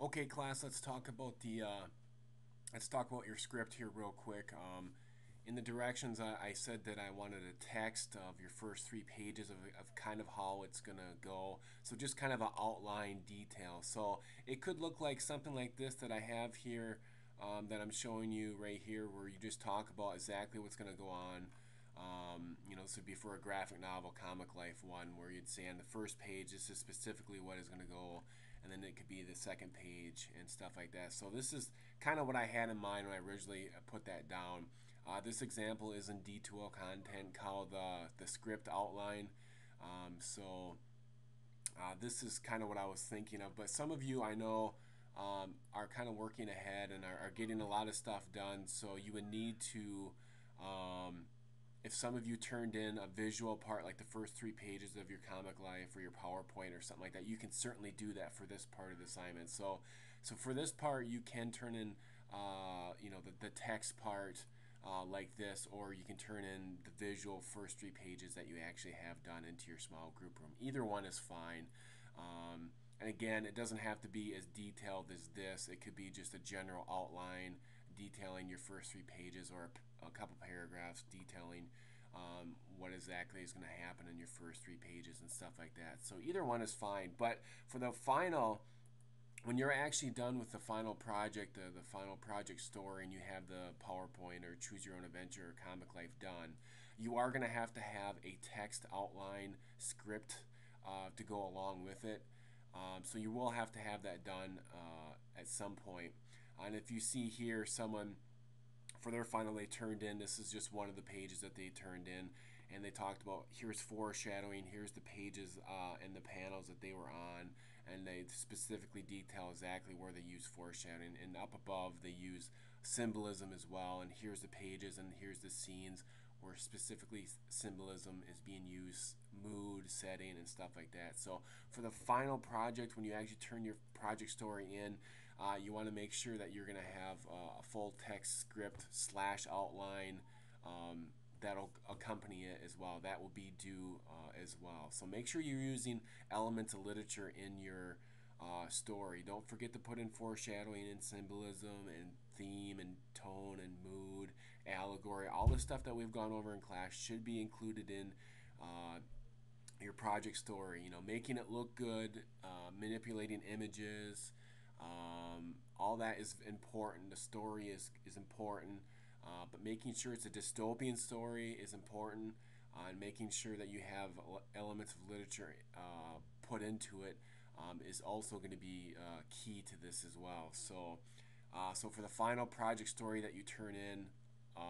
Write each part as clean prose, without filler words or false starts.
Okay, class, let's talk about your script here real quick. In the directions, I said that I wanted a text of your first 3 pages of kind of how it's gonna go. So just kind of an outline detail. So it could look like something like this that I have here, that I'm showing you right here, where you just talk about exactly what's gonna go on. This would be for a graphic novel, Comic Life 1, where you'd say on the first page, this is specifically what is going to go, and then it could be the second page and stuff like that. So this is kind of what I had in mind when I originally put that down. This example is in D2O content called the script outline. This is kind of what I was thinking of. But some of you I know are kind of working ahead and are getting a lot of stuff done. So you would need to, if some of you turned in a visual part like the first 3 pages of your Comic Life or your PowerPoint or something like that, you can certainly do that for this part of the assignment. So for this part, you can turn in, the text part like this, or you can turn in the visual first 3 pages that you actually have done into your small group room. Either one is fine. And again, it doesn't have to be as detailed as this. It could be just a general outline detailing your first 3 pages, or a couple paragraphs detailing what exactly is going to happen in your first 3 pages and stuff like that. So either one is fine. But for the final, when you're actually done with the final project, the final project story, and you have the PowerPoint or Choose Your Own Adventure or Comic Life done, you are going to have a text outline script to go along with it. So you will have to have that done at some point. And if you see here, someone for their final they turned in, this is just one of the pages that they turned in, and they talked about here's foreshadowing, here's the pages and the panels that they were on, and they specifically detail exactly where they use foreshadowing, and up above they use symbolism as well, and here's the pages and here's the scenes where specifically symbolism is being used, mood, setting, and stuff like that. So for the final project, when you actually turn your project story in, you want to make sure that you're going to have a full text script slash outline that'll accompany it as well. That will be due as well. So make sure you're using elements of literature in your story. Don't forget to put in foreshadowing and symbolism and theme and tone and mood, allegory. All the stuff that we've gone over in class should be included in your project story. Making it look good, manipulating images, all that is important. The story is important, but making sure it's a dystopian story is important, and making sure that you have elements of literature put into it is also going to be key to this as well. So for the final project story that you turn in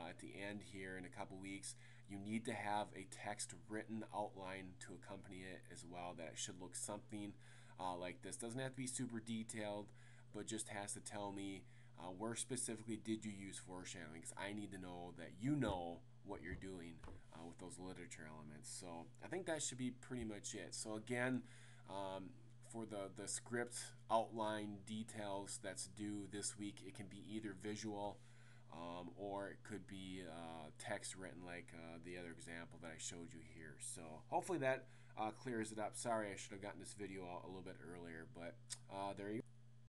at the end here in a couple weeks, you need to have a text written outline to accompany it as well. That it should look something like this. Doesn't have to be super detailed, but just has to tell me where specifically did you use foreshadowing, because I need to know that you know what you're doing with those literature elements. So I think that should be pretty much it. So again, for the script outline details that's due this week, it can be either visual or it could be text written like the other example that I showed you here. So hopefully that clears it up. Sorry, I should have gotten this video out a little bit earlier, but there you go.